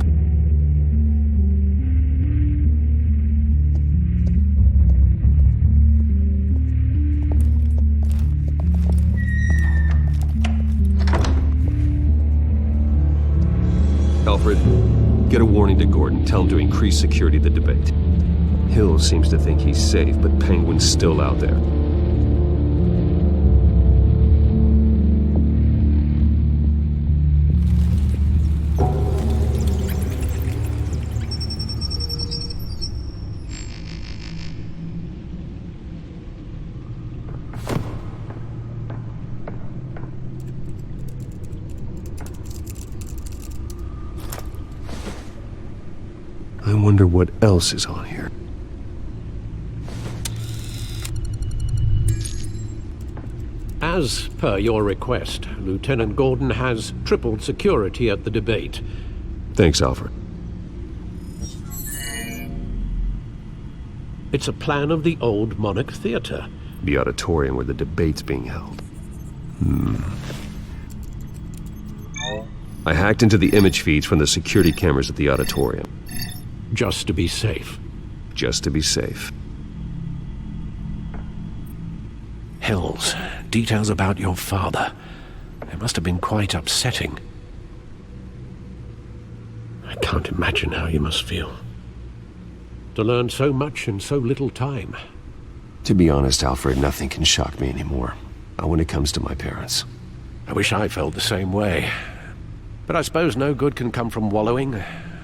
Speaker 6: Alfred, get a warning to Gordon. Tell him to increase security of the debate. Hill seems to think he's safe, but Penguin's still out there. I wonder what else is on here.
Speaker 7: As per your request, Lieutenant Gordon has tripled security at the debate.
Speaker 6: Thanks, Alfred.
Speaker 7: It's a plan of the old Monarch Theater.
Speaker 6: The auditorium where the debate's being held. I hacked into the image feeds from the security cameras at the auditorium.
Speaker 7: Just to be safe.
Speaker 6: Just to be safe.
Speaker 7: Hills, details about your father. It must have been quite upsetting. I can't imagine how you must feel. To learn so much in so little time.
Speaker 6: To be honest, Alfred, nothing can shock me anymore. Not when it comes to my parents.
Speaker 7: I wish I felt the same way. But I suppose no good can come from wallowing.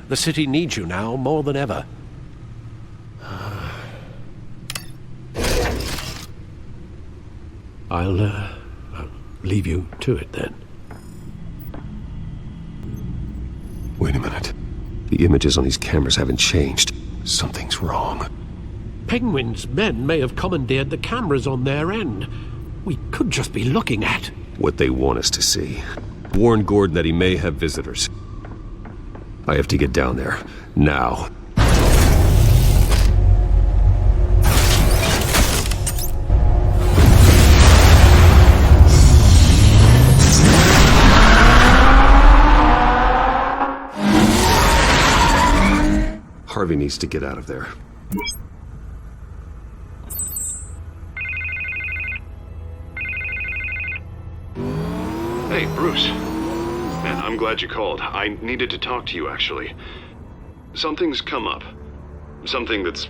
Speaker 7: The city needs you now more than ever. I'll leave you to it then.
Speaker 6: Wait a minute. The images on these cameras haven't changed. Something's wrong.
Speaker 7: Penguin's men may have commandeered the cameras on their end. We could just be looking at
Speaker 6: what they want us to see. Warn Gordon that he may have visitors. I have to get down there. Now. Harvey needs to get out of there.
Speaker 2: Hey, Bruce. Man, I'm glad you called. I needed to talk to you, actually. Something's come up. Something that's...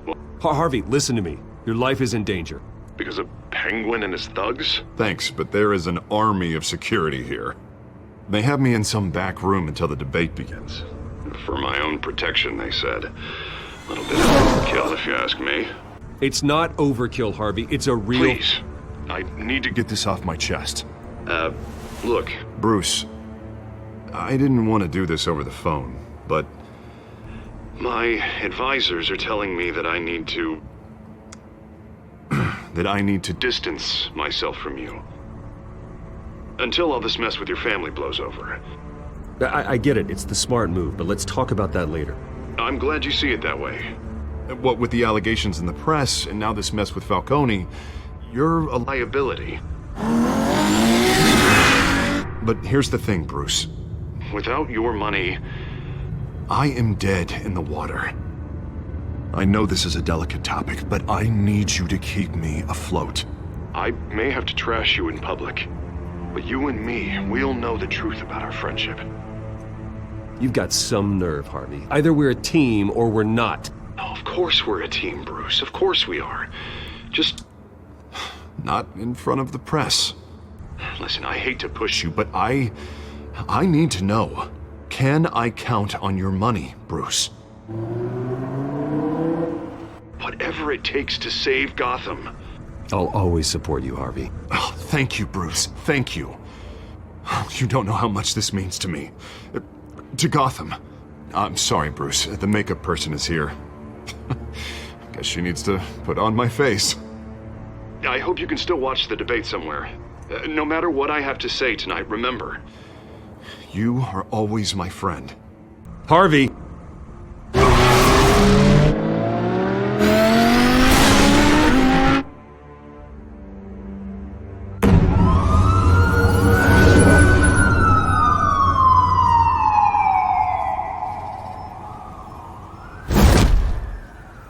Speaker 2: well,
Speaker 6: Harvey, listen to me. Your life is in danger.
Speaker 2: because of Penguin and his thugs? Thanks, but there is an army of security here. They have me in some back room until the debate begins. For my own protection, they said. A little bit of overkill, if you ask me.
Speaker 6: It's not overkill, Harvey. It's a real...
Speaker 2: Please. I need to get this off my chest. Look, Bruce. I didn't want to do this over the phone, but... my advisors are telling me that I need to... that I need to distance myself from you. Until all this mess with your family blows over.
Speaker 6: I get it. It's the smart move, but let's talk about that later.
Speaker 2: I'm glad you see it that way. What with the allegations in the press, and now this mess with Falcone, you're a liability. But here's the thing, Bruce. Without your money, I am dead in the water. I know this is a delicate topic, but I need you to keep me afloat. I may have to trash you in public, but you and me, we'll know the truth about our friendship.
Speaker 6: You've got some nerve, Harvey. Either we're a team or we're not.
Speaker 2: Oh, of course we're a team, Bruce. Of course we are. Just... not in front of the press. Listen, I hate to push you, but I need to know. Can I count on your money, Bruce? Whatever it takes to save Gotham.
Speaker 6: I'll always support you, Harvey.
Speaker 2: Oh, thank you, Bruce. Thank you. You don't know how much this means to me. To Gotham. I'm sorry, Bruce. The makeup person is here. Guess she needs to put on my face. I hope you can still watch the debate somewhere. No matter what I have to say tonight, remember, you are always my friend.
Speaker 6: Harvey!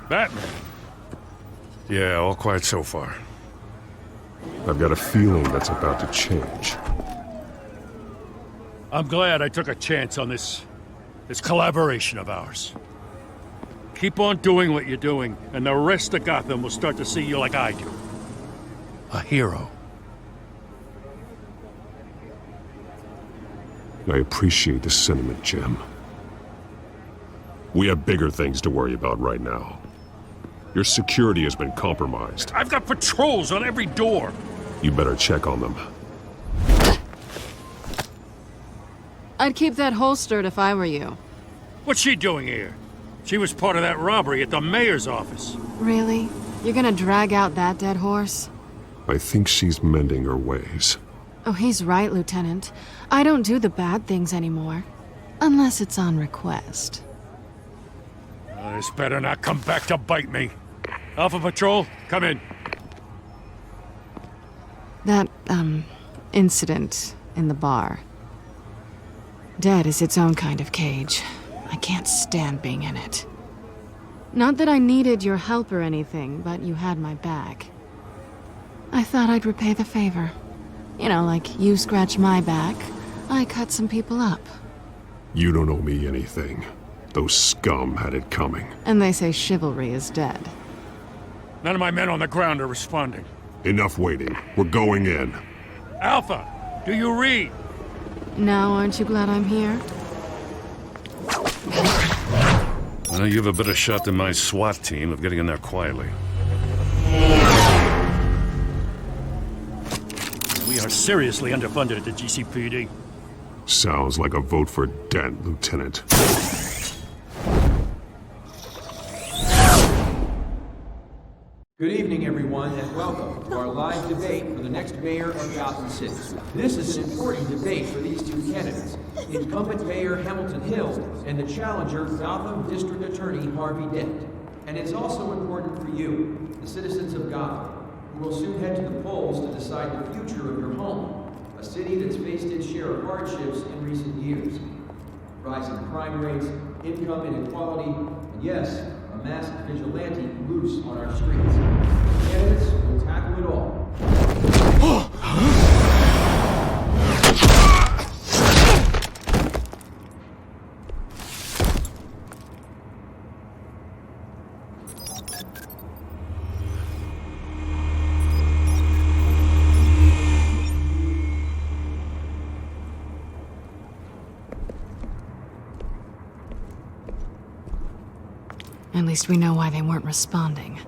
Speaker 8: Batman. Yeah, all quiet so far.
Speaker 6: I've got a feeling that's about to change.
Speaker 8: I'm glad I took a chance on this collaboration of ours. Keep on doing what you're doing, and the rest of Gotham will start to see you like I do. A hero.
Speaker 6: I appreciate the sentiment, Jim. We have bigger things to worry about right now. Your security has been compromised.
Speaker 8: I've got patrols on every door.
Speaker 6: You better check on them.
Speaker 5: I'd keep that holstered if I were you.
Speaker 8: What's she doing here? She was part of that robbery at the mayor's office.
Speaker 5: Really? You're gonna drag out that dead horse?
Speaker 6: I think she's mending her ways.
Speaker 5: Oh, he's right, Lieutenant. I don't do the bad things anymore. Unless it's on request.
Speaker 8: This better not come back to bite me. Alpha Patrol, come in.
Speaker 5: That, incident in the bar. Dead is its own kind of cage. I can't stand being in it. Not that I needed your help or anything, but you had my back. I thought I'd repay the favor. You know, like you scratch my back, I cut some people up.
Speaker 6: You don't owe me anything. Those scum had it coming.
Speaker 5: And they say chivalry is dead.
Speaker 8: None of my men on the ground are responding.
Speaker 6: Enough waiting. We're going in.
Speaker 8: Alpha, do you read?
Speaker 5: Now, aren't you glad I'm here?
Speaker 8: Well, you have a better shot than my SWAT team of getting in there quietly. We are seriously underfunded at the GCPD.
Speaker 6: Sounds like a vote for Dent, Lieutenant.
Speaker 21: Good evening, everyone, and welcome to our live debate for the next mayor of Gotham City. This is an important debate for these two candidates, incumbent Mayor Hamilton Hill and the challenger, Gotham District Attorney Harvey Dent. And it's also important for you, the citizens of Gotham, who will soon head to the polls to decide the future of your home, a city that's faced its share of hardships in recent years. Rising crime rates, income inequality, and yes, a masked vigilante loose on our streets. Candidates will tackle it all.
Speaker 5: At least we know why they weren't responding.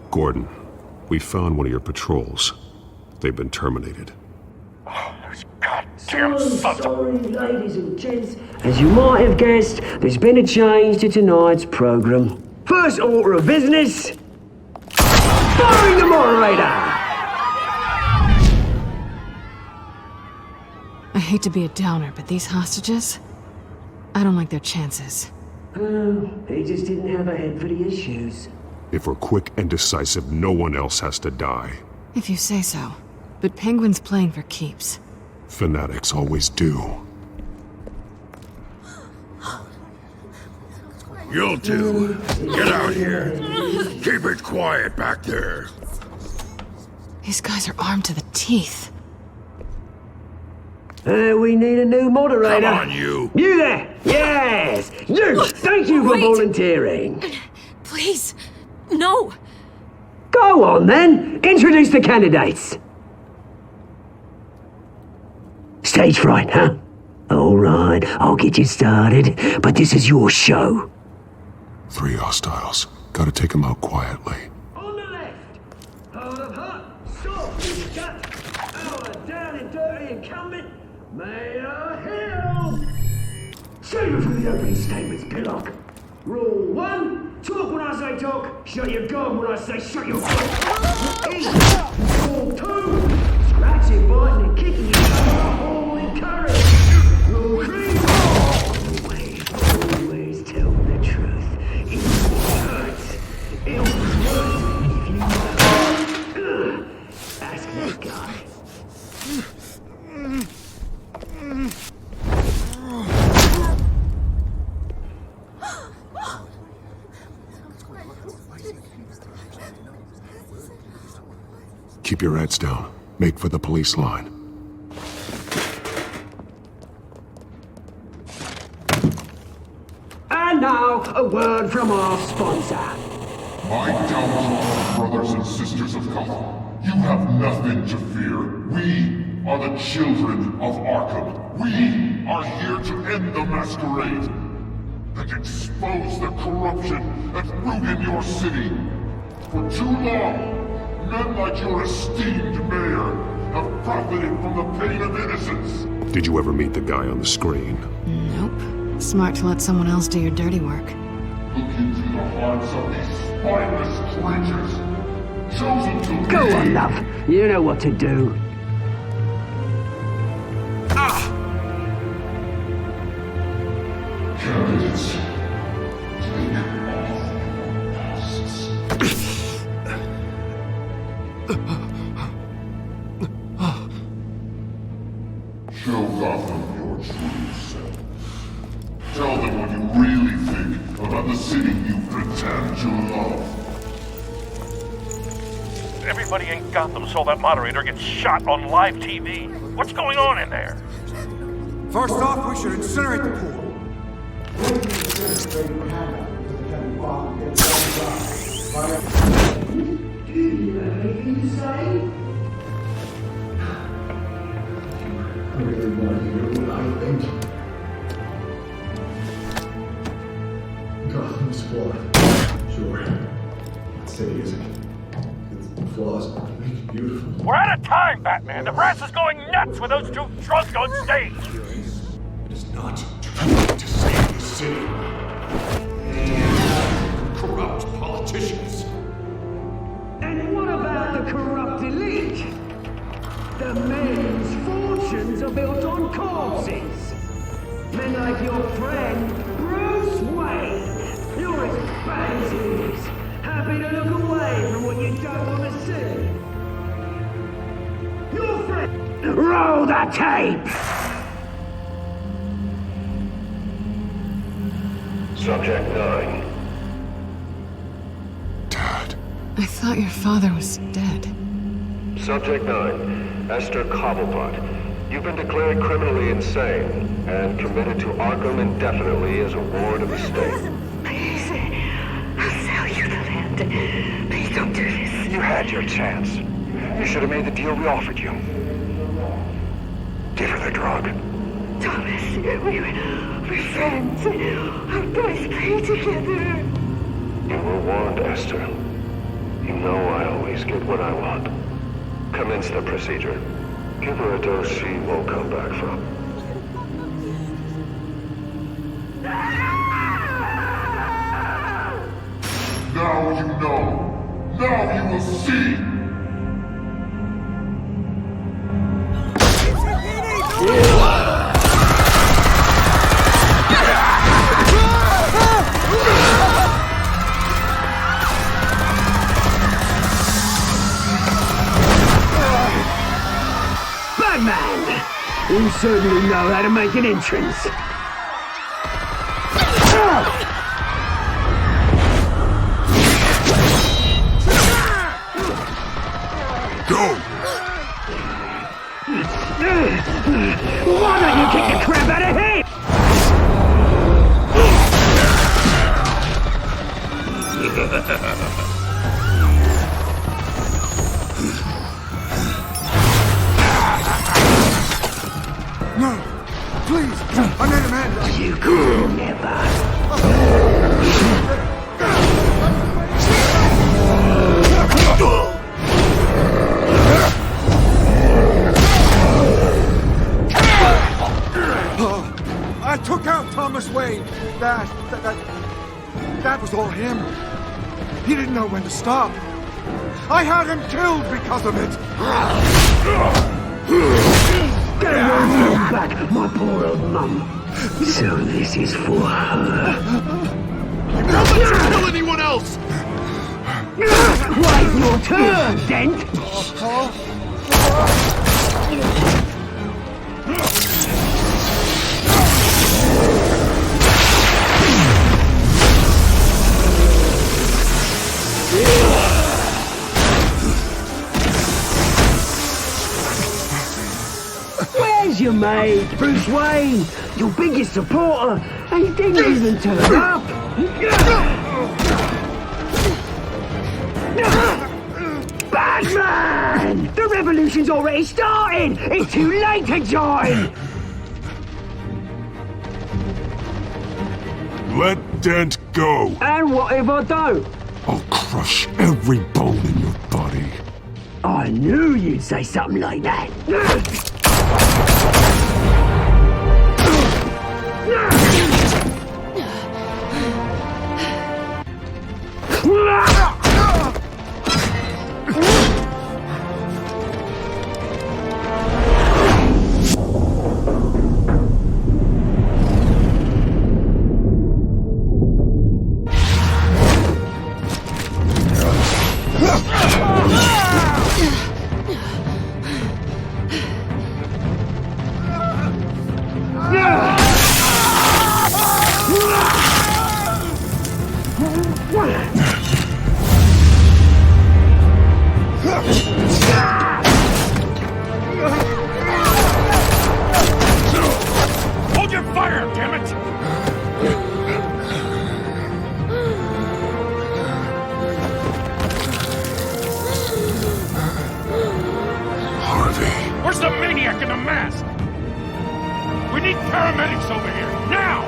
Speaker 6: Gordon, we found one of your patrols. They've been terminated.
Speaker 1: So sorry, ladies and gents. As you might have guessed, there's been a change to tonight's program. First order of business, firing the moderator!
Speaker 5: I hate to be a downer, but these hostages? I don't like their chances.
Speaker 1: Oh, he just didn't have a head for the issues.
Speaker 6: If we're quick and decisive, no one else has to die.
Speaker 5: If you say so. But Penguin's playing for keeps.
Speaker 6: Fanatics always do.
Speaker 4: You'll do. Get out here. Keep it quiet back there.
Speaker 5: These guys are armed to the teeth.
Speaker 1: We need a new moderator.
Speaker 4: Come on, you.
Speaker 1: You there! Yes! You! Thank you for volunteering.
Speaker 3: Please, no.
Speaker 1: Go on, then. Introduce the candidates. Stage fright, huh? All right, I'll get you started, but this is your show.
Speaker 6: 3 hostiles. Gotta take them out quietly.
Speaker 1: On the left, hard of heart, soft in the gut, our down and dirty incumbent, Mayor Hill. Save it for the opening statements, Pillock. Rule 1, talk when I say talk, shut your gob when I say shut your gob. Rule 2, scratching, biting and kicking each other, all encouraged. Rule 3, always tell the truth. It hurts. It hurts if you know. Ask this guy.
Speaker 6: Keep your heads down. Make for the police line.
Speaker 1: And And now, a word from our sponsor.
Speaker 10: My downtrodden brothers and sisters of Gotham, you have nothing to fear. We are the children of Arkham. We are here to end the masquerade and expose the corruption that ruined your city. For too long, men like your esteemed mayor have profited from the pain of innocence.
Speaker 6: Did you ever meet the guy on the screen?
Speaker 5: Nope. Smart to let someone else do your dirty work.
Speaker 10: Look into the hearts of these spineless creatures, chosen to
Speaker 1: Go
Speaker 10: lead.
Speaker 1: on, love. You know what to do.
Speaker 10: Candidates, take off your masks. Show Gotham your true self. Tell them what you really think about the city you pretend to love.
Speaker 22: Everybody in Gotham saw that moderator get shot on live TV. What's going on in there?
Speaker 18: First off, we should incinerate the pool.
Speaker 23: Gotham Squad. Sure. That city isn't. Its flaws make it beautiful.
Speaker 22: We're out of time, Batman. The brass is going nuts with those two drunks on stage.
Speaker 10: It is not too late to save the city. Corrupt politicians.
Speaker 1: And what about the corrupt elite? The men's fortunes are built on corpses. Men like your friend, Bruce Wayne. You're as bad as he is. Happy to look away from what you don't want to see. Your friend... Roll the tape!
Speaker 24: Subject 9.
Speaker 5: I thought your father was dead.
Speaker 24: Subject 9. Esther Cobblepot. You've been declared criminally insane and committed to Arkham indefinitely as a ward of the state.
Speaker 25: Please, I'll sell you the land. Please don't do this.
Speaker 24: You had your chance. You should have made the deal we offered you. Give her the drug.
Speaker 25: Thomas, we're friends. Our boys play together.
Speaker 24: You were warned, Esther. You know I always get what I want. Commence the procedure. Give her a dose she won't come back from.
Speaker 10: Now you know. Now you will see.
Speaker 1: Batman! You certainly know how to make an entrance.
Speaker 10: Go!
Speaker 1: Why don't you kick the crap out of him?
Speaker 18: No! Please! I made him hand.
Speaker 1: You could never.
Speaker 18: I took out Thomas Wayne. That was all him. He didn't know when to stop. I had him killed because of it.
Speaker 1: Get away from back, my poor old mum. So this is for her.
Speaker 10: Don't let you kill anyone else!
Speaker 1: Wait your turn, Dent! Where's your mate, Bruce Wayne? your biggest supporter, and he didn't even turn up. Batman! The revolution's already started! It's too late to join!
Speaker 10: Let Dent go!
Speaker 1: And what if I don't?
Speaker 10: I'll crush every bone in your body.
Speaker 1: I knew you'd say something like that.
Speaker 22: Hold your fire, damn it!
Speaker 4: Harvey.
Speaker 22: Where's the maniac in the mask? We need paramedics over here, now!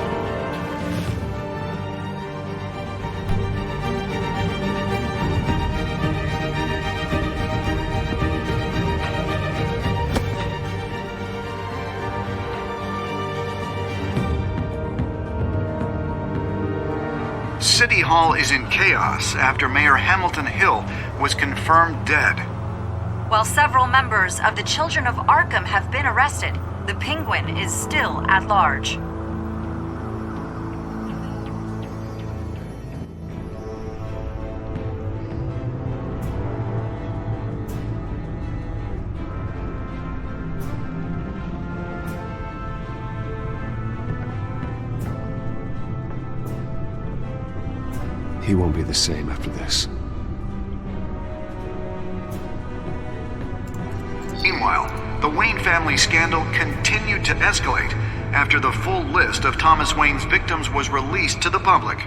Speaker 9: City Hall is in chaos after Mayor Hamilton Hill was confirmed dead.
Speaker 12: While several members of the Children of Arkham have been arrested, the Penguin is still at large.
Speaker 6: He won't be the same after this.
Speaker 9: Meanwhile, the Wayne family scandal continued to escalate after the full list of Thomas Wayne's victims was released to the public.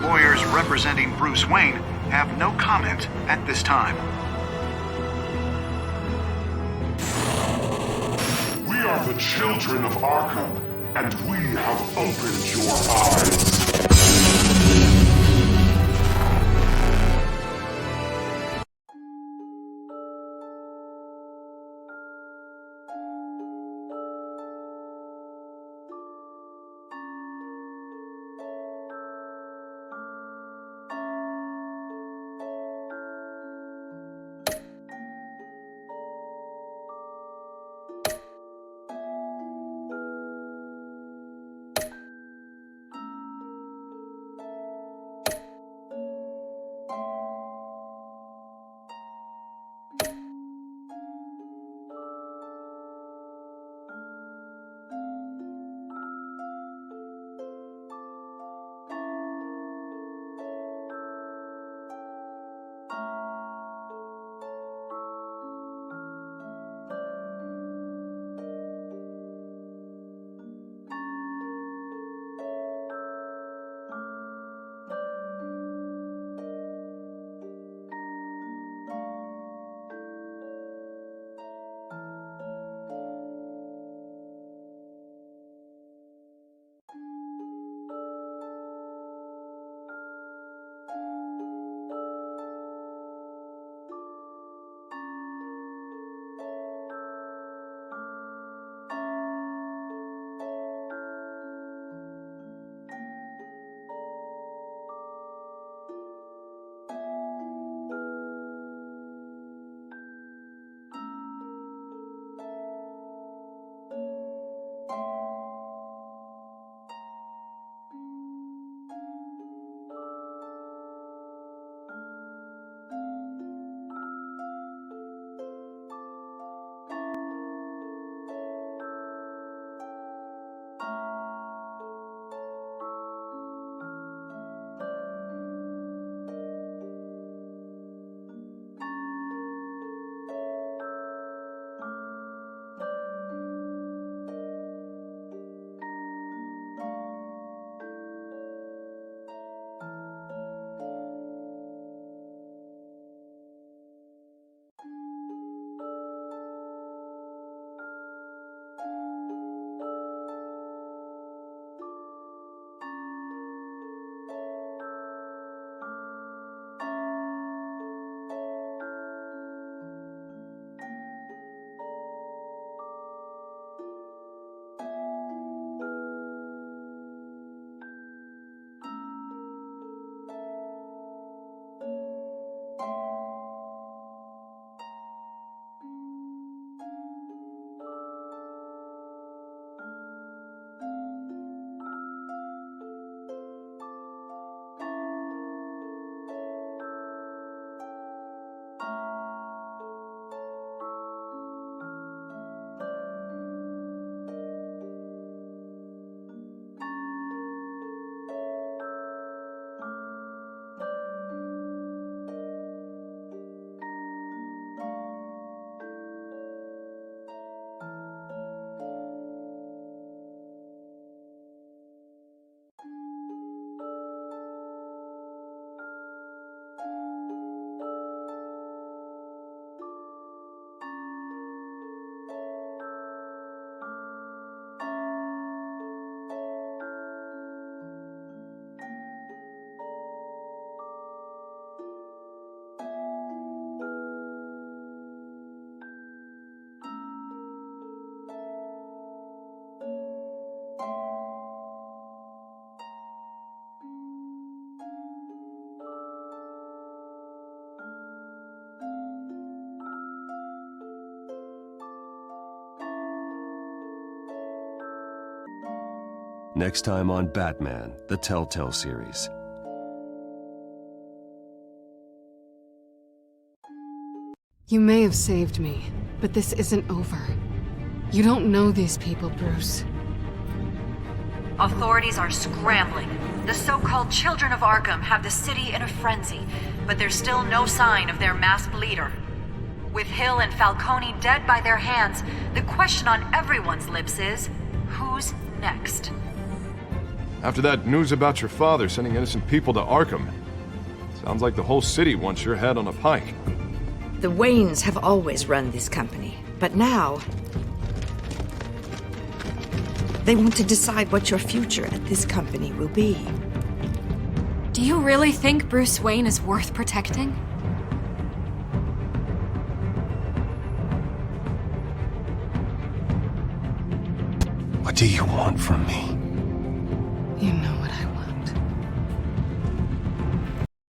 Speaker 9: Lawyers representing Bruce Wayne have no comment at this time.
Speaker 10: We are the children of Arkham, and we have opened your eyes.
Speaker 6: Next time on Batman, the Telltale Series.
Speaker 5: You may have saved me, but this isn't over. You don't know these people, Bruce.
Speaker 12: Authorities are scrambling. The so-called Children of Arkham have the city in a frenzy, but there's still no sign of their masked leader. With Hill and Falcone dead by their hands, the question on everyone's lips is, who's next?
Speaker 2: After that news about your father sending innocent people to Arkham, sounds like the whole city wants your head on a pike.
Speaker 11: The Waynes have always run this company, but now they want to decide what your future at this company will be.
Speaker 3: Do you really think Bruce Wayne is worth protecting?
Speaker 6: What do you want from me?